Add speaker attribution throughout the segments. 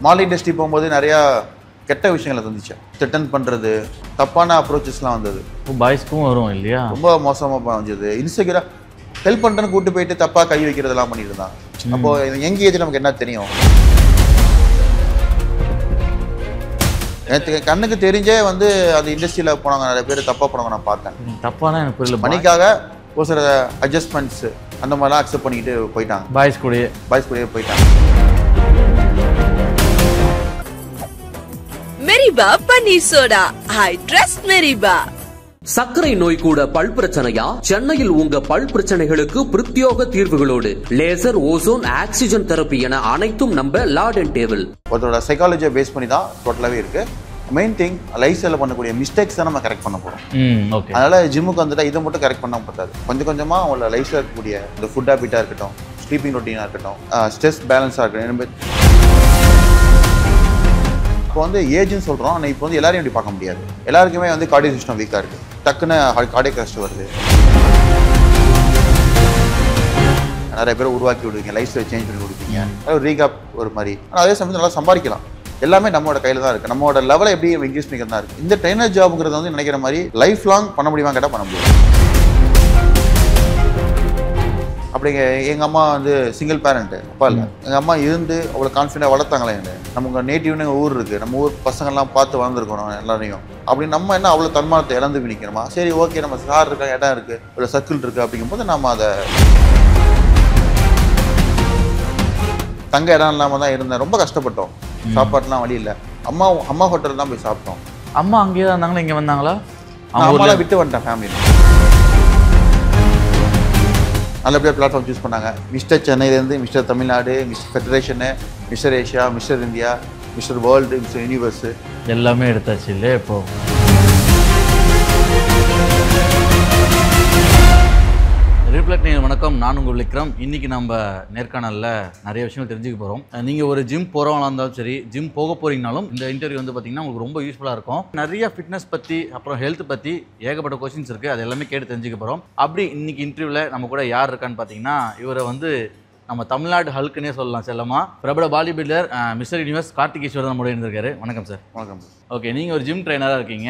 Speaker 1: Mall industry போகும்போது நிறையா கெட்ட விஷயங்களை தந்துச்சு. த்ரெட்டன் பண்ணுறது, தப்பான அப்ரோச்சஸ்லாம் வந்தது.
Speaker 2: பாய்ஸ்க்கும் வரும் இல்லையா?
Speaker 1: ரொம்ப மோசமாக வந்தது. இன்செக்யூராக ஹெல்ப் பண்ணுறேன்னு கூட்டு போயிட்டு தப்பாக கை வைக்கிறதெல்லாம் பண்ணிட்டு இருந்தாங்க. அப்போது யங் ஏஜ் நமக்கு என்ன தெரியும்? எனக்கு கண்ணுக்கு தெரிஞ்சே வந்து அந்த இண்டஸ்ட்ரியில் போனாங்க நிறைய பேர் தப்பாக போனவங்க நான் பார்த்தேன்.
Speaker 2: தப்பானா எனக்கு புரியல.
Speaker 1: மணிக்காக ஒரு சில அட்ஜஸ்ட்மெண்ட்ஸ் அந்த மாதிரிலாம் அக்செப்ட் பண்ணிக்கிட்டு போயிட்டாங்க.
Speaker 2: பாய்ஸ் கூடயே
Speaker 1: போயிட்டாங்க.
Speaker 3: Meriba paneer soda. I trust Meriba.
Speaker 4: சர்க்கரை நோய் கூட பல் பிரச்சனையா? சென்னையில் உங்க பல் பிரச்சனைகளுக்கு பிரத்யோக தீர்வுகளோடு லேசர், ஓசோன், ஆக்சிஜன் தெரப்பி என அனைத்தும் நம்ம லார்ட் அண்ட் டேபிள்.
Speaker 1: ஒருத்தரோட சைக்காலஜியை பேஸ் பண்ணி தான் டோட்டலாகவே இருக்கு. மெயின் திங் லைஃப் ஸ்டைலில் பண்ணக்கூடிய மிஸ்டேக்ஸ் தான் நம்ம கரெக்ட் பண்ண போகிறோம். அதனால ஜிம்முக்கு வந்துட்டா இதை மட்டும் கரெக்ட் பண்ண பத்தாது. கொஞ்சம் கொஞ்சமாக அவங்களோட லைஃப்ல இருக்கக்கூடிய இந்த ஃபுட் ஹேபிட்டாக இருக்கட்டும், ஸ்லீப்பிங் ரொட்டீனாக இருக்கட்டும், ஸ்ட்ரெஸ் பேலன்ஸாக இருக்கட்டும். இப்போ வந்து ஏஜ்னு சொல்கிறோம். ஆனால் இப்போ வந்து எல்லாரையும் அப்படி பார்க்க முடியாது. எல்லாருக்குமே வந்து கார்டியோ சிஸ்டம் வீக்காக இருக்குது. டக்குன்னு கார்டியக் அரெஸ்ட் வருது. நிறைய பேர் உருவாக்கி விடுவீங்க, லைஃப் ஸ்டைல் சேஞ்ச் பண்ணி கொடுப்பீங்க, ஒரு ரீகாப் ஒரு மாதிரி. ஆனால் அதே சமயத்தில் நல்லா சம்பாதிக்கலாம். எல்லாமே நம்மளோட கையில் தான் இருக்குது. நம்மளோட லெவலை எப்படி இன்க்ரீஸ் பண்ணிக்கிறது தான் இருக்குது. இந்த ட்ரெயினர் ஜாப்ங்கிறது வந்து நினைக்கிற மாதிரி லைஃப் லாங் பண்ண முடியுமா கேட்டால் பண்ண முடியும். அப்படிங்க எங்கள் அம்மா வந்து சிங்கிள் பேரண்ட்டு, அப்பா இல்லை. எங்கள் அம்மா இருந்து அவ்வளோ கான்ஃபிடென்ட்டாக வளர்த்தாங்களே. நமக்கு நேட்டிவ்னு ஊர் இருக்குது, நம்ம ஊர் பசங்கள்லாம் பார்த்து வளர்ந்துருக்கணும் எல்லாரையும். அப்படி நம்ம என்ன அவ்வளோ தன்மானத்தை இழந்து நிற்கணுமா? சரி, ஓகே, நம்ம சார் இருக்கா, இடம் இருக்குது, ஒரு சர்க்கிள் இருக்குது. அப்படிங்கும்போது நம்ம அதை தங்க இடம் இல்லாமல் தான் இருந்தேன். ரொம்ப கஷ்டப்பட்டோம். சாப்பாடுலாம் வழி இல்லை. அம்மா ஹோட்டல் தான் போய் சாப்பிட்டோம்.
Speaker 2: அம்மா அங்கேயே தான் இருந்தாங்களா, இங்கே வந்தாங்களா?
Speaker 1: அம்மாலாம் விட்டு வந்துட்டேன் ஃபேமிலி. நல்லபடியாக பிளாட்ஃபார்ம் சூஸ் பண்ணாங்க. மிஸ்டர் சென்னையிலேருந்து mister Tamil Nadu, mister federation, mister Asia, mister India, mister world, mister universe
Speaker 2: எல்லாமே எடுத்தாச்சு இல்லையா? இப்போ ரிஃப்ளெக்ட் நேயர் வணக்கம், நான் உங்கள் விக்ரம். இன்றைக்கி நம்ம நேர்காணலில் நிறைய விஷயங்கள் தெரிஞ்சுக்க போகிறோம். நீங்கள் ஒரு ஜிம் போகிறவங்களா இருந்தாலும் சரி, ஜிம் போக போகிறீங்கனாலும் இந்த இன்டர்வியூ வந்து பார்த்திங்கன்னா உங்களுக்கு ரொம்ப யூஸ்ஃபுல்லாக இருக்கும். நிறைய ஃபிட்னஸ் பற்றி, அப்புறம் ஹெல்த் பற்றி ஏகப்பட்ட கொஸ்டின்ஸ் இருக்குது. அது எல்லாமே கேட்டு தெரிஞ்சுக்க போகிறோம். அப்படி இன்றைக்கி இன்டர்வியூவில் நம்ம கூட யார் இருக்கான்னு பார்த்தீங்கன்னா, இவரை வந்து நம்ம தமிழ்நாடு ஹல்க்குன்னே சொல்லலாம் செல்லமா. பிரபல பாடி பில்டர் மிஸ்டர் யூனிவர்ஸ் கார்த்திகேஸ்வரர் நம்மளோட இருந்திருக்காரு. வணக்கம் சார்.
Speaker 1: வணக்கம்.
Speaker 2: ஓகே, நீங்கள் ஒரு ஜிம் ட்ரைனராக இருக்கீங்க.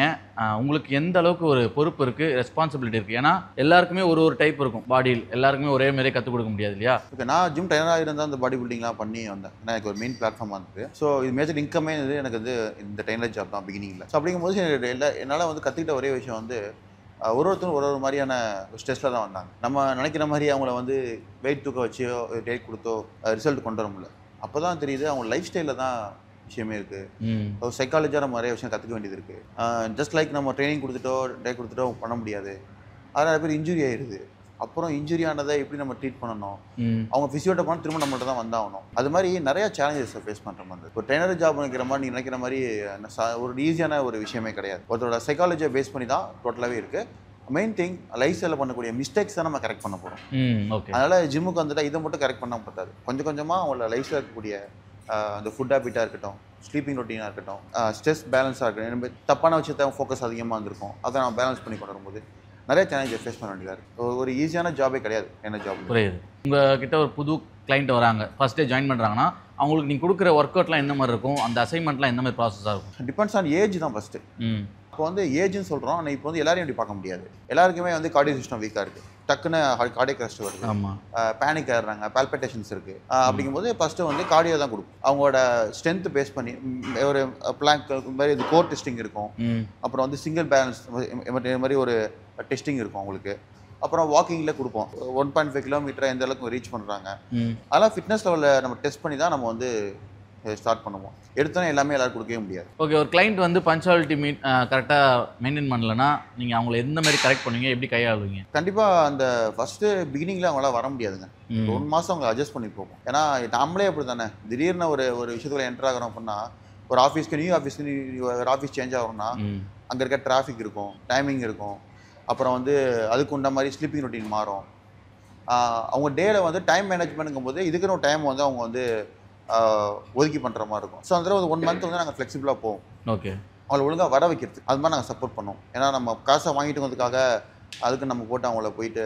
Speaker 2: உங்களுக்கு எந்த அளவுக்கு ஒரு பொறுப்பு இருக்குது, ரெஸ்பான்சிபிலிட்டி இருக்குது? ஏன்னா எல்லாருக்குமே ஒரு டைப் இருக்கும் பாடியில், எல்லாருக்குமே ஒரே மாதிரியே கற்றுக் கொடுக்க முடியாது இல்லையா?
Speaker 1: ஓகே, நான் ஜிம் ட்ரைனராக இருந்தால் அந்த பாடி பில்டிங்லாம் பண்ணி வந்தேன். ஏன்னா எனக்கு ஒரு மெயின் பிளாட்ஃபார்மாக இருக்குது. ஸோ இது மேஜர் இன்கமே வந்து எனக்கு வந்து இந்த ட்ரைனர் ஜாப் தான் பிகினிங்கில். ஸோ அப்படிங்கும்போது என்னால் வந்து கற்றுக்கிட்ட ஒரே விஷயம் வந்து ஒருத்தரும் ஒரு மாதிரியான ஸ்ட்ரெஸ்ஸில் தான் வந்தாங்க. நம்ம நினைக்கிற மாதிரி அவங்கள வந்து வெயிட் தூக்க வச்சோ டேட் கொடுத்தோ ரிசல்ட் கொண்டு வர முடியல. அப்போ தான் தெரியுது அவங்க லைஃப் ஸ்டைலில் தான் விஷயமே இருக்குது. சைக்காலஜியாக நம்ம நிறைய விஷயம் கற்றுக்க வேண்டியது இருக்குது. ஜஸ்ட் லைக் நம்ம ட்ரைனிங் கொடுத்துட்டோ டேட் கொடுத்துட்டோ பண்ண முடியாது. அது நிறைய பேர் இன்ஜுரி ஆயிடுது. அப்புறம் இன்ஜுரி ஆனதை எப்படி நம்ம ட்ரீட் பண்ணணும், அவங்க ஃபிசியோட்ட போனால் திரும்ப நம்மள்ட்ட தான் வந்தாகணும். அது மாதிரி நிறையா சேலஞ்சஸை ஃபேஸ் பண்ணுற மாதிரி. ஒரு ட்ரைனர் ஜாப் நினைக்கிற மாதிரி நீங்கள் நினைக்கிற மாதிரி ஒரு ஈஸியான ஒரு விஷயமே கிடையாது. ஒருத்தரோட சைக்காலஜியை பேஸ் பண்ணி தான் டோட்டலாகவே இருக்குது. மெயின் திங் லைஃப் ஸ்டைலில் பண்ணக்கூடிய மிஸ்டேக்ஸ் தான் நம்ம கரெக்ட் பண்ண போகிறோம். அதனால் ஜிம்முக்கு வந்துட்டால் இதை மட்டும் கரெக்ட் பண்ண பத்தாது. கொஞ்சம் கொஞ்சமாக அவங்களோட லைஃப்பில் இருக்கக்கூடிய அந்த ஃபுட் ஹேபிட்டாக இருக்கட்டும், ஸ்லீப்பிங் ரொட்டீனாக இருக்கட்டும், ஸ்ட்ரெஸ் பேலன்ஸாக இருக்கட்டும், தப்பான விஷயத்தை ஃபோக்கஸ் அதிகமாக இருந்திருக்கும். அதை நம்ம பேலன்ஸ் பண்ணி கொண்டு வரும்போது நிறைய சேலஞ்சை ஃபேஸ் பண்ண வேண்டியதாக இருக்குது. ஒரு ஈஸியான ஜாபே கிடையாது என்ன ஜாப்.
Speaker 2: புரியுது. உங்ககிட்ட ஒரு புது கிளைண்ட் வராங்க, ஃபர்ஸ்ட் டே ஜாயின் பண்ணுறாங்கன்னா அவங்களுக்கு நீங்கள் கொடுக்குற ஒர்க் அவுட்லாம் என்ன மாதிரி இருக்கும், அந்த அசைன்மெண்ட்லாம் எந்த மாதிரி ப்ராசஸாக இருக்கும்?
Speaker 1: டிபெண்ட்ஸ் ஆன் ஏஜ் தான் ஃபஸ்ட்டு. இப்போ வந்து ஏஜ்னு சொல்கிறோம். ஆனால் இப்போ வந்து எல்லாரையும் அப்படி பார்க்க முடியாது. எல்லாருக்குமே வந்து கார்டியோ சிஸ்டம் வீக்காக இருக்குது. டக்குன்னு கார்டியக் அரெஸ்ட் வருது. பேனிக் ஆகிடுறாங்க, பால்பிட்டேஷன்ஸ் இருக்குது. அப்படிங்கும்போது ஃபஸ்ட்டு வந்து கார்டியோ தான் கொடுக்கும். அவங்களோட ஸ்ட்ரென்த் பேஸ் பண்ணி ஒரு பிளாங்க் மாதிரி இது கோர் டெஸ்டிங் இருக்கும். அப்புறம் வந்து சிங்கிள் பேலன்ஸ் மாதிரி ஒரு டெஸ்டிங் இருக்கும் அவங்களுக்கு. அப்புறம் வாக்கிங்கில் கொடுப்போம். 1.5 கிலோமீட்டர் எந்த அளவுக்கு ரீச் பண்ணுறாங்க, அதெல்லாம் ஃபிட்னஸ் லெவலில் நம்ம டெஸ்ட் பண்ணி தான் நம்ம வந்து ஸ்டார்ட் பண்ணுவோம். எடுத்தோன்னே எல்லாமே எல்லாரும் கொடுக்கவே முடியாது.
Speaker 2: ஓகே, ஒரு கிளைண்ட் வந்து பஞ்சுவாலிட்டி கரெக்டாக மெயின்டைன் பண்ணலன்னா நீங்கள் அவங்கள எந்த மாதிரி கரெக்ட் பண்ணுவீங்க, எப்படி கையாளுவீங்க?
Speaker 1: கண்டிப்பாக அந்த ஃபஸ்ட்டு பிகினிங்கில் அவங்களால வர முடியாதுங்க. 1 மாதம் அவங்க அட்ஜஸ்ட் பண்ணி போகும். ஏன்னா நம்மளே அப்படி தானே, திடீர்னு ஒரு விஷயத்தில் என்டர் ஆகிறோம் அப்படின்னா, ஒரு ஆஃபீஸ்க்கு நியூ ஒரு ஆஃபீஸ் சேஞ்ச் ஆகிறோம்னா அங்கே இருக்க டிராஃபிக் இருக்கும், டைமிங் இருக்கும். அப்புறம் வந்து அதுக்கு உண்ட மாதிரி ஸ்லீப்பிங் ரொட்டீன் மாறும். அவங்க டேயில் வந்து டைம் மேனேஜ்மெண்ட்டுங்கும் போது இதுக்குன்னு ஒரு டைம் வந்து அவங்க வந்து ஒதுக்கி பண்ணுற மாதிரி இருக்கும். ஸோ அந்த ஒரு 1 மந்த் வந்து நாங்கள் ஃப்ளெக்சிபிளாக போவோம்.
Speaker 2: ஓகே,
Speaker 1: அவங்கள ஒழுங்காக வர வைக்கிறது அது மாதிரி நாங்கள் சப்போர்ட் பண்ணுவோம். ஏன்னா நம்ம காசை வாங்கிட்டு வந்ததுக்காக அதுக்கு நம்ம போட்டு அவங்கள போயிட்டு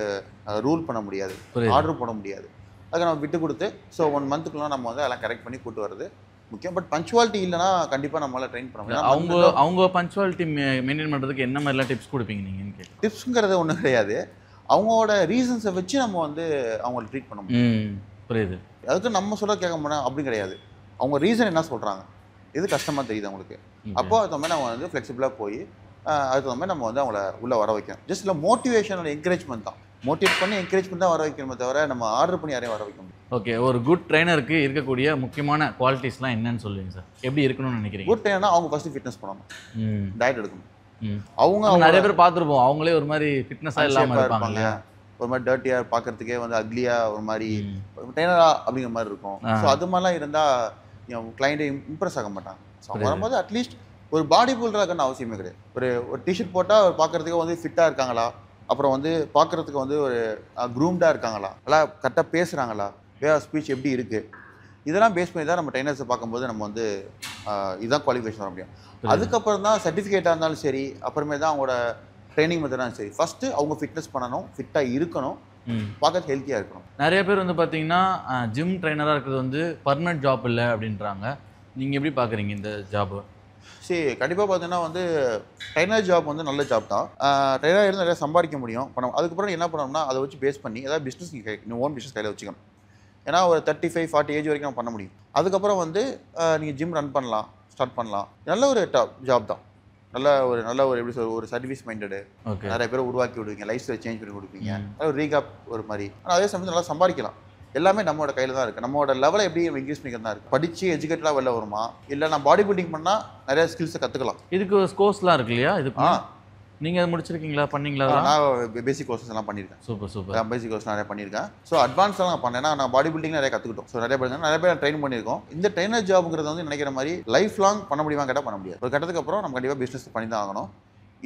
Speaker 1: ரூல் பண்ண முடியாது, ஆர்டர் போட முடியாது. அதுக்கு நம்ம விட்டு கொடுத்து ஸோ 1 மந்த்துக்குலாம் நம்ம வந்து அதெல்லாம் கரெக்ட் பண்ணி கூட்டு வருது. முக்கியம். பட் பஞ்சுவாலிட்டி இல்லைனா கண்டிப்பாக நம்மளால் ட்ரெயின் பண்ண முடியும்.
Speaker 2: அவங்க பஞ்சுவாலிட்டி மெயின்டைன் பண்ணுறதுக்கு என்ன மாதிரிலாம் டிப்ஸ் கொடுப்பீங்க நீங்கன்னு கேட்க?
Speaker 1: டிப்ஸுங்கிறது ஒன்றும் கிடையாது. அவங்களோட ரீசன்ஸை வச்சு நம்ம வந்து அவங்கள ட்ரீட் பண்ண முடியும்.
Speaker 2: புரியுது.
Speaker 1: அதுக்கு நம்ம சொல்ல கேட்க முடியும் அப்படி கிடையாது. அவங்க ரீசன் என்ன சொல்கிறாங்க, எது கஷ்டமாக தெரியுது அவங்களுக்கு, அப்போ அது மாதிரி நம்ம வந்து ஃப்ளெக்சிபிளாக போய் அதுக்கு மாதிரி நம்ம வந்து அவங்கள உள்ளே வர வைக்கணும். ஜஸ்ட் இல்லை மோட்டிவேஷனோட என்கரேஜ்மெண்ட் தான். மோட்டிவேட் பண்ணி என்கரேஜ்மெண்ட் தான் வர வைக்கணுமே தவிர நம்ம ஆர்டர் பண்ணி யாரையும் வர வைக்க முடியும்.
Speaker 2: ஓகே, ஒரு குட் ட்ரைனருக்கு இருக்கக்கூடிய முக்கியமான குவாலிட்டிஸ்லாம் என்னன்னு சொல்லுவீங்க சார்? எப்படி இருக்கணும்னு நினைக்கிறீங்க?
Speaker 1: குட் ட்ரைனர்னா அவங்க ஃபஸ்ட்டு ஃபிட்னஸ் பண்ணணும், டயட் எடுக்கணும். அவங்க
Speaker 2: நிறைய பேர் பார்த்துருப்போம், அவங்களே ஒரு மாதிரி ஃபிட்னஸாக இல்லாமல் இருப்பாங்க,
Speaker 1: ஒரு மாதிரி டர்ட்டியாக பார்க்கறதுக்கே வந்து அக்லியாக ஒரு மாதிரி ட்ரைனரா அப்படிங்கிற மாதிரி இருக்கும். ஸோ அது மாதிரிலாம் இருந்தால் கிளைண்ட்டை இம்ப்ரெஸ் ஆக மாட்டாங்க. ஸோ வரும்போது அட்லீஸ்ட் ஒரு பாடி பில்டராகன்னு அவசியமே கிடையாது. ஒரு டிஷர்ட் போட்டால் பார்க்கறதுக்கு வந்து ஃபிட்டாக இருக்காங்களா, அப்புறம் வந்து பார்க்குறதுக்கு வந்து ஒரு க்ரூம்டாக இருக்காங்களா, நல்லா கரெக்டாக பேசுகிறாங்களா, வே ஆஃப் ஸ்பீச் எப்படி இருக்குது, இதெல்லாம் பேஸ் பண்ணி தான் நம்ம ட்ரைனர்ஸை பார்க்கும்போது நம்ம வந்து இதுதான் குவாலிஃபிகேஷன் வர முடியும். அதுக்கப்புறம் தான் சர்டிஃபிகேட்டாக இருந்தாலும் சரி, அப்புறமே தான் அவங்களோட ட்ரைனிங் மெத்தடாலும் சரி. ஃபஸ்ட்டு அவங்க ஃபிட்னஸ் பண்ணணும், ஃபிட்டாக இருக்கணும், பார்க்க ஹெல்த்தியாக இருக்கணும்.
Speaker 2: நிறைய பேர் வந்து பார்த்தீங்கன்னா ஜிம் ட்ரைனராக இருக்கிறது வந்து பர்மனெண்ட் ஜாப் இல்லை அப்படின்றாங்க. நீங்கள் எப்படி பார்க்குறீங்க இந்த ஜாபு?
Speaker 1: சரி, கண்டிப்பாக பார்த்தீங்கன்னா வந்து ட்ரைனர் ஜாப் வந்து நல்ல ஜாப் தான். ட்ரைனர் இருந்து நிறையா சம்பாதிக்க முடியும். பணம் அதுக்கப்புறம் என்ன பண்ணணும்னா அதை வச்சு பேஸ் பண்ணி ஏதாவது பிஸ்னஸ் நீங்கள் ஓன் பிஸ்னஸ் கையில் வச்சுக்கணும். ஏன்னா ஒரு 35-40 ஏஜ் வரைக்கும் நம்ம பண்ண முடியும். அதுக்கப்புறம் வந்து நீங்கள் ஜிம் ரன் பண்ணலாம், ஸ்டார்ட் பண்ணலாம். நல்ல ஒரு ஜாப் தான். நல்ல ஒரு எப்படி சொல்ற ஒரு சர்வீஸ் மைண்டடு. நிறைய பேரை உருவாக்கி விடுவீங்க, லைஃப் ஸ்டைல் சேஞ்ச் பண்ணி கொடுப்பீங்க. ஒரு ரீகாப் ஒரு மாதிரி. ஆனால் அதே சமயத்தில் நல்லா சம்பாதிக்கலாம். எல்லாமே நம்மளோட கையில் தான் இருக்குது. நம்மளோட லெவலை எப்படி இன்க்ரீஸ் பண்ணிக்கிறது தான் இருக்குது. படித்து எஜுகேட்டடாக வெளில வருமா, இல்லை நான் பாடி பில்டிங் பண்ணால் நிறைய ஸ்கில்ஸை கற்றுக்கலாம்.
Speaker 2: இதுக்கு கோர்ஸ்லாம் இருக்கு இல்லையா? இதுக்கு நீங்கள் அது முடிச்சிருக்கீங்களா, பண்ணீங்களா?
Speaker 1: நான் பேசிக் கோர்சஸ் எல்லாம் பண்ணியிருக்கேன்.
Speaker 2: சூப்பர்.
Speaker 1: பேசிக் கோர்ஸ் நிறைய பண்ணியிருக்கேன். ஸோ அட்வான்ஸ்லாம் நான் பண்ணேன். நான் பாடி பில்டிங் நிறைய கற்றுக்கிட்டோம். ஸோ நிறைய பேர் ட்ரெயின் பண்ணியிருக்கோம். இந்த ட்ரெயினர் ஜாப்ங்கிறது வந்து நினைக்கிற மாதிரி லைஃப் லாங் பண்ண முடியுமா கேட்டால் பண்ண முடியாது. ஒரு கட்டத்துக்கு அப்புறம் நம்ம கண்டிப்பாக பிஸ்னஸ் பண்ணி தான் ஆகணும்.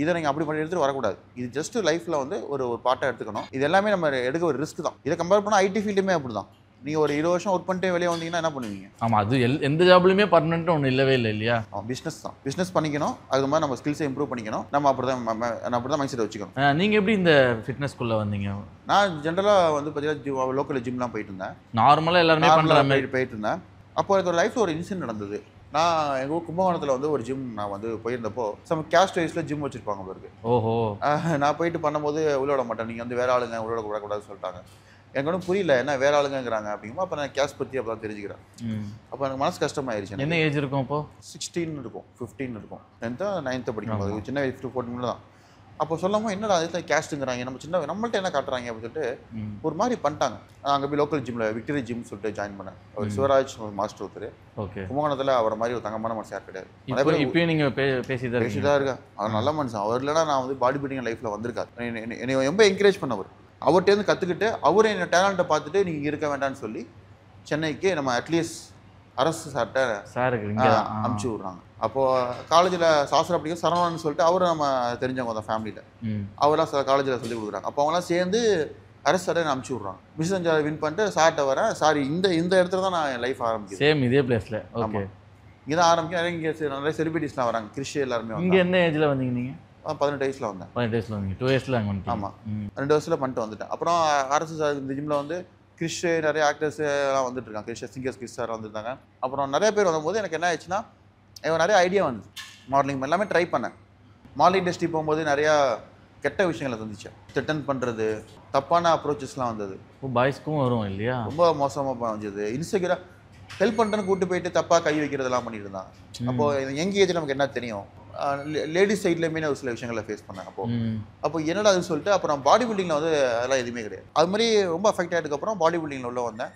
Speaker 1: இதை நீங்கள் அப்படி பண்ணி எடுத்துகிட்டு வரக்கூடாது. இது ஜஸ்ட் லைஃப்பில் வந்து ஒரு பார்ட்டாக எடுத்துக்கணும். இது எல்லாமே நம்ம எடுக்க ஒரு ரிஸ்க் தான். இதை கம்பேர் பண்ணால் ஐடி ஃபீல்டுமே அப்படி தான். நீங்கள் ஒரு 20 வருஷம் ஒர்க் பண்ணிட்டு வெளியே வந்தீங்கன்னா என்ன பண்ணுவீங்க?
Speaker 2: ஆமாம், அது எந்த ஜாப்லையுமே பர்மனெண்ட்டு ஒன்று இல்லவே இல்லை இல்லையா?
Speaker 1: பிஸ்னஸ் தான். பிஸ்னஸ் பண்ணிக்கணும், அது மாதிரி நம்ம ஸ்கில்ஸை இம்ப்ரூவ் பண்ணிக்கணும். நம்ம அப்படி தான் மைண்ட் செட் வச்சுக்கணும்.
Speaker 2: நீங்கள் எப்படி இந்த ஃபிட்னஸ்குள்ளே வந்தீங்க?
Speaker 1: நான் ஜென்ரலாக வந்து பார்த்தீங்கன்னா லோக்கல் ஜிம்லாம் போயிட்டு இருந்தேன்.
Speaker 2: நார்மலாக எல்லாருமே பண்ணுற மாதிரி
Speaker 1: போயிட்டு இருந்தேன். அப்போ எனக்கு ஒரு லைஃப்பில் ஒரு இன்சிடென்ட் நடந்தது. நான் எங்கள் ஊர் கும்பகோணத்தில் வந்து ஒரு ஜிம் நான் வந்து போயிருந்தப்போ சம் கேஸ்ட் வைஸில் ஜிம் வச்சுருப்பாங்க பிறகு.
Speaker 2: ஓஹோ.
Speaker 1: நான் போயிட்டு பண்ணும்போது உள்ள விட மாட்டேன், நீங்கள் வந்து வேற ஆளுங்க உள்ள விடக்கூடாதுன்னு சொல்லிட்டாங்க. எனக்கு ஒன்றும் புரியல, என்ன வேற ஆளுங்கிறாங்க அப்படிங்கும்போது. அப்போ நான் கேஸ்ட் பற்றி அப்போ தான் தெரிஞ்சுக்கிறேன். அப்போ எனக்கு மனசு கஷ்டமாயிருச்சு.
Speaker 2: என்ன ஏஜ் இருக்கும் அப்போ?
Speaker 1: 16 இருக்கும், 15 இருக்கும். 10th 9th படிக்கும்போது சின்ன வயசு 14 தான். அப்போ சொல்லாமல் என்னடா அதில் கேஸ்ட்டுங்கிறாங்க, நம்மள்ட்ட என்ன காட்டுறாங்க அப்படின்னு சொல்லிட்டு ஒரு மாதிரி பண்ணிட்டாங்க. அங்கே போய் லோக்கல் ஜிம்மில் விக்டரி ஜிம் சொல்லிட்டு ஜாயின் பண்ணேன். ஒரு சிவராஜ் மாஸ்டர் ஒருத்தர்.
Speaker 2: ஓகே.
Speaker 1: கும்பகோணத்தில் அவரை மாதிரி ஒரு தங்கமான மனுஷன் யார் கிடையாது.
Speaker 2: இப்பயும் நீங்கள் பேசிதான்
Speaker 1: இருக்கா. அவர் நல்ல மனுஷன். அவர் இல்லைனா நான் வந்து பாடி பில்டிங் லைஃப்பில் வந்திருக்காரு. என்னை ரொம்ப என்கரேஜ் பண்ணவர். அவர்கிட்டேருந்து கற்றுக்கிட்டு அவரை என்ன டேலண்ட்டை பார்த்துட்டு நீங்கள் இருக்க வேண்டாம்னு சொல்லி சென்னைக்கு நம்ம அட்லீஸ்ட் அரசு சார்கிட்ட அனுப்பிச்சி விட்றாங்க. அப்போது காலேஜில் சாஸ்திரம் அப்படிங்கிற சரவணன் சொல்லிட்டு அவரும் நம்ம தெரிஞ்சவங்க தான் ஃபேமிலியில். அவரெல்லாம் சில காலேஜில் சொல்லி கொடுக்குறாங்க. அப்போ அவங்களாம் சேர்ந்து அரசு சார்ட்டை அனுப்பிச்சி விட்றாங்க. மிஸ் வின் பண்ணிட்டு சார்கிட்ட வரேன். சாரி, இந்த இடத்துல தான் நான் என் லைஃப் ஆரம்பிக்கிறேன்.
Speaker 2: சேம் இதே பிளேஸில். ஓகே.
Speaker 1: இங்கே தான் ஆரம்பிக்கிறேன். இங்கே நிறைய செலிபிரிட்டிஸ்லாம் வராங்க. கிறிஷ் எல்லாருமே.
Speaker 2: இங்கே என்ன ஏஜில் வந்தீங்க நீங்கள்?
Speaker 1: 18 வயசில் வந்தேன்.
Speaker 2: 18 வயசில் வந்தீங்க. 2 இயர்ஸில் அங்கே வந்து.
Speaker 1: ஆமாம், 2 வருஷத்தில் பண்ணிட்டு வந்துட்டேன். அப்புறம் அரசு சார் இந்த ஜிம்மில் வந்து கிறிஷ் நிறைய ஆக்டர்ஸ் எல்லாம் வந்துட்டு இருக்காங்க. சிங்கர்ஸ் கிறிஸ் சார் வந்துருந்தாங்க. அப்புறம் நிறைய பேர் வரும்போது எனக்கு என்ன ஆயிடுச்சுன்னா நிறைய ஐடியா வந்து மாடலிங் எல்லாமே ட்ரை பண்ணேன். மாடலிங் இண்டஸ்ட்ரி போகும்போது நிறையா கெட்ட விஷயங்களை சந்திச்சேன். த்ரெட்டன் பண்ணுறது, தப்பான அப்ரோச்சஸ்லாம் வந்தது.
Speaker 2: பாய்ஸ்க்கும் வரும் இல்லையா? ரொம்ப
Speaker 1: மோசமாக வந்தது. இன்செக்யூராக ஹெல்ப் பண்ணுறேன்னு கூப்பிட்டு போயிட்டு தப்பாக கை வைக்கிறதெல்லாம் பண்ணிட்டு இருந்தாங்க. அப்போது யங் ஏஜில் நமக்கு என்ன தெரியும், லேடிஸ் சைட்லேயுமே ஒரு சில விஷயங்களை ஃபேஸ் பண்ணேன். அப்போ என்னடா அதுன்னு சொல்லிட்டு அப்புறம் பாடி பில்டிங்கில் வந்து அதெல்லாம் எதுவுமே கிடையாது. அது மாதிரி ரொம்ப அஃபெக்ட் ஆகிட்டுக்கப்புறம் பாடி பில்டிங்கில் உள்ள வந்தேன்.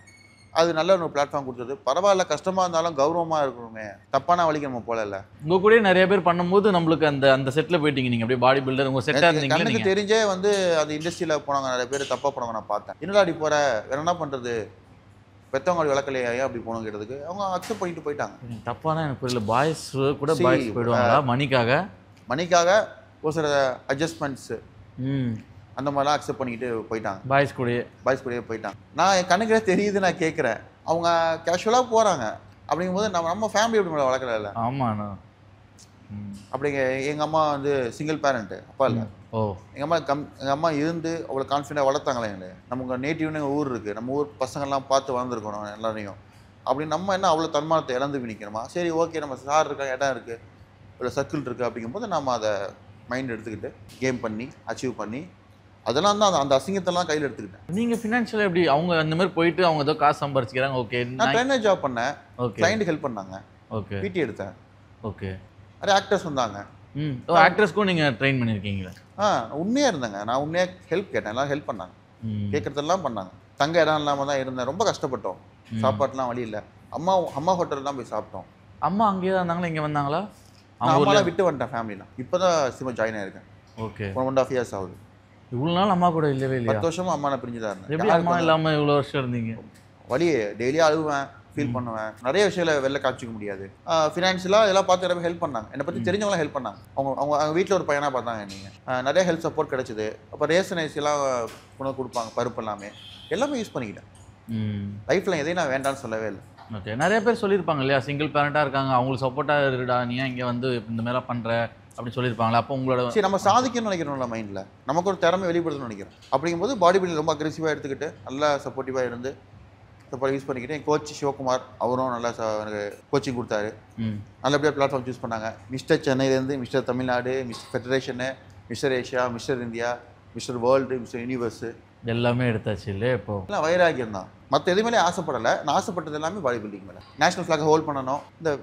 Speaker 1: அது நல்ல ஒரு பிளாட்ஃபார்ம் கொடுத்தது. பரவாயில்ல, கஷ்டமாக இருந்தாலும் கௌரவமாக இருக்கணுமே, தப்பான வழிக்கு நம்ம போல இல்லை.
Speaker 2: உங்கள் கூட நிறைய பேர் பண்ணும்போது நம்மளுக்கு அந்த செட்டில் போயிட்டீங்க. நீங்கள் அப்படியே பாடி பில்டர் உங்கள் செட்டாக இருந்தீங்க.
Speaker 1: எனக்கு தெரிஞ்சே வந்து அந்த இண்டஸ்ட்ரியில் போனாங்க நிறைய பேர் தப்பாக போனவங்க நான் பார்த்தேன். என்னடா அப்படி போகிற, வேற என்ன பண்ணுறது, பெற்றவங்க வளர்க்கலையா, ஏன் அப்படி போகணுங்கிறதுக்கு அவங்க அக்செப்ட் பண்ணிட்டு போயிட்டாங்க.
Speaker 2: தப்பானா எனக்கு புரியல. பாய்ஸ் கூட பாய்ஸ் போயிடுவாங்களா மணிக்காக ஒரு சில அட்ஜஸ்ட்மெண்ட்ஸு அந்த மாதிரிலாம் அக்செப்ட் பண்ணிக்கிட்டு போயிட்டாங்க. பாய்ஸ் கூடயே போயிட்டாங்க. நான் என் கண்ணுக்கே தெரியுது, நான் கேட்குறேன். அவங்க கேஷுவலாக போகிறாங்க. அப்படிங்கும்போது நம்ம ஃபேமிலி எப்படி வளர்க்கல. ஆமாண்ணா.
Speaker 1: அப்படிங்க எங்கள் அம்மா வந்து சிங்கிள் பேரண்ட்டு, அப்பா இல்லை. எங்கள் அம்மா இருந்து அவ்வளோ கான்ஃபிடென்ட்டாக வளர்த்தாங்களே எங்களை. நமக்கு நேட்டிவ்னு எங்கள் ஊர் இருக்குது. நம்ம ஊர் பசங்கள்லாம் பார்த்து வளர்ந்துருக்கணும் எல்லாரையும். அப்படின்னு நம்ம என்ன அவ்வளோ தன்மானத்தை இழந்து நிற்கிறோமா? சரி ஓகே, நம்ம சார் இருக்கா, இடம் இருக்குது, ஒரு சர்க்கிள் இருக்குது அப்படிங்கும்போது நம்ம அதை மைண்ட் எடுத்துக்கிட்டு கேம் பண்ணி அச்சீவ் பண்ணி அதெல்லாம் தான் அந்த அசிங்கத்தெல்லாம் கையில் எடுத்துக்கிட்டேன்.
Speaker 2: நீங்கள் ஃபினான்ஷியலாக எப்படி அவங்க அந்த மாதிரி போயிட்டு அவங்க ஏதோ காசு சம்பாரிச்சிக்கிறாங்க, ஓகே.
Speaker 1: நான் ட்ரைனர் ஜாப் பண்ணேன்,
Speaker 2: ஓகே,
Speaker 1: கிளைண்ட் ஹெல்ப் பண்ணாங்க,
Speaker 2: ஓகே,
Speaker 1: பிடி எடுத்தேன்,
Speaker 2: ஓகே.
Speaker 1: நிறைய ஆக்டர்ஸ் வந்தாங்க.
Speaker 2: ஆக்ட்ரஸ்க்கும் நீங்கள் ட்ரெயின் பண்ணியிருக்கீங்களா?
Speaker 1: உண்மையாக இருந்தேங்க, நான் உண்மையாக ஹெல்ப் கேட்டேன், எல்லாம் ஹெல்ப் பண்ணாங்க, கேட்குறதெல்லாம் பண்ணாங்க. தங்க இடம் இல்லாமல் தான் இருந்தேன், ரொம்ப கஷ்டப்பட்டோம், சாப்பாட்டுலாம் வழி இல்லை. அம்மா ஹோட்டல் தான் போய் சாப்பிட்டோம்.
Speaker 2: அம்மா அங்கேயே தான் இருந்தாங்களா, இங்கே வந்தாங்களா?
Speaker 1: நான் அம்மாலாம் விட்டு வந்துட்டேன் ஃபேமிலிலாம். இப்போ தான் சினிமா ஜாயின் ஆயிருக்கேன்.
Speaker 2: ஓகே,
Speaker 1: 1.5 years ஆகுது.
Speaker 2: இவ்வளோ நாள் அம்மா கூட இல்லவே இல்லையா?
Speaker 1: 10 வருஷமா அம்மா நான் பிரிஞ்சு தான் இருந்தேன்.
Speaker 2: எப்படி அம்மா இல்லாமல் இவ்வளோ வருஷம் இருந்தீங்க?
Speaker 1: வழியே டெய்லியாக அழுவேன், ஃபீல் பண்ணுவேன், நிறைய விஷயங்களை வெளில காமிச்சிக்க முடியாது. ஃபினான்ஷியலாக இதெல்லாம் பார்த்து எல்லாமே ஹெல்ப் பண்ணாங்க, என்னை பற்றி தெரிஞ்சவங்களாம் ஹெல்ப் பண்ணாங்க. அவங்க வீட்டில் ஒரு பையனாக பார்த்தாங்க நீங்கள், நிறைய ஹெல்ப் சப்போர்ட் கிடச்சிது. அப்போ ரேஷன் அரிசிலாம் உணவு கொடுப்பாங்க, பருப்பு எல்லாமே யூஸ் பண்ணிக்கிட்டேன். லைஃப்பில் எதையும் நான் வேண்டான்னு சொல்லவே இல்லை.
Speaker 2: ஓகே, நிறைய பேர் சொல்லியிருப்பாங்க இல்லையா, சிங்கிள் பேரண்ட்டாக இருக்காங்க, அவங்களுக்கு சப்போர்ட்டாக இருக்குடா, நீ ஏன் இங்கே வந்து இந்த மாதிரிலாம் பண்ணுற அப்படின்னு சொல்லியிருப்பாங்களா? அப்போ உங்களோட
Speaker 1: சரி நம்ம சாதிக்கணும்னு நினைக்கிறோம்ல மைண்டில், நமக்கு ஒரு திறமை வெளிப்படுத்தணும்னு நினைக்கிறோம். அப்படிங்கும்போது பாடி பில்டிங் ரொம்ப அக்ரெசிவாக எடுத்துக்கிட்டு நல்லா சப்போர்ட்டிவாக இருந்து சப்போர்ட் யூஸ் பண்ணிக்கிட்டு என் கோச் சிவகுமார் அவரும் நல்லா எனக்கு கோச்சிங் கொடுத்தாரு. நல்லபடியாக பிளாட்ஃபார்ம் சூஸ் பண்ணாங்க. மிஸ்டர் சென்னையிலேருந்து mister Tamil Nadu, mister federation, mister Asia, mister India, mister world, mister universe
Speaker 2: எல்லாமே எடுத்தாச்சு இல்லையா? இப்போ
Speaker 1: எல்லாம் வைராகியம் தான், மற்ற எதுவுமே ஆசைப்படலை. நான் ஆசைப்பட்டது எல்லாமே பாடி பில்டிங் மேலே. நேஷனல் ஃப்ளாக் ஹோல்ட் பண்ணணும்.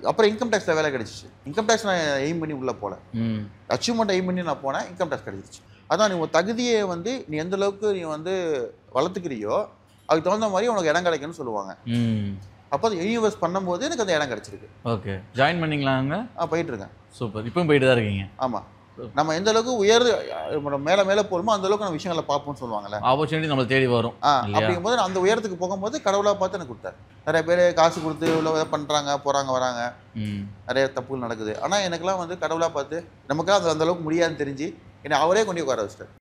Speaker 1: அப்புறம் இன்கம் டேக்ஸில் வேலை கிடச்சிச்சு. இன்கம் டேக்ஸ் நான் எய்ம் பண்ணி உள்ளே போகல, அச்சீவ்மெண்ட் எய்ம் பண்ணி நான் போனேன், இன்கம் டேக்ஸ் கிடச்சிச்சு. அதான் நீ உன் தகுதியை நீ எந்த அளவுக்கு நீ வளர்த்துக்கிறியோ அதுக்கு தகுந்த மாதிரி உனக்கு இடம் கிடைக்குன்னு சொல்லுவாங்க. அப்போ அது யூனிவர்ஸ் பண்ணும்போது எனக்கு அந்த இடம் கிடச்சிருக்கு.
Speaker 2: ஓகே, ஜாயின் பண்ணிங்களாங்க?
Speaker 1: போயிட்டு இருக்கேன்.
Speaker 2: சூப்பர், இப்பவும் போயிட்டு தான் இருக்கீங்க?
Speaker 1: ஆமாம், நம்ம எந்த அளவுக்கு மேலே போகணுமோ அந்த அளவுக்கு நம்ம விஷயங்களை பார்ப்போம்னு சொல்லுவாங்கல்ல,
Speaker 2: ஆப்பர்ச்சுனிட்டி நம்மளை தேடி வரும்.
Speaker 1: அப்படிங்கும்போது அந்த உயரத்துக்கு போகும்போது கடவுளாக பார்த்து எனக்கு கொடுத்தாரு. நிறைய பேர் காசு கொடுத்து இவ்வளோ பண்ணுறாங்க, போகிறாங்க, வராங்க, நிறைய தப்புகள் நடக்குது. ஆனால் எனக்குலாம் கடவுளாக பார்த்து நமக்கெல்லாம் அந்த அளவுக்கு முடியாதுன்னு தெரிஞ்சு என்னை அவரே கொண்டு உட்கார வச்சிட்டார்.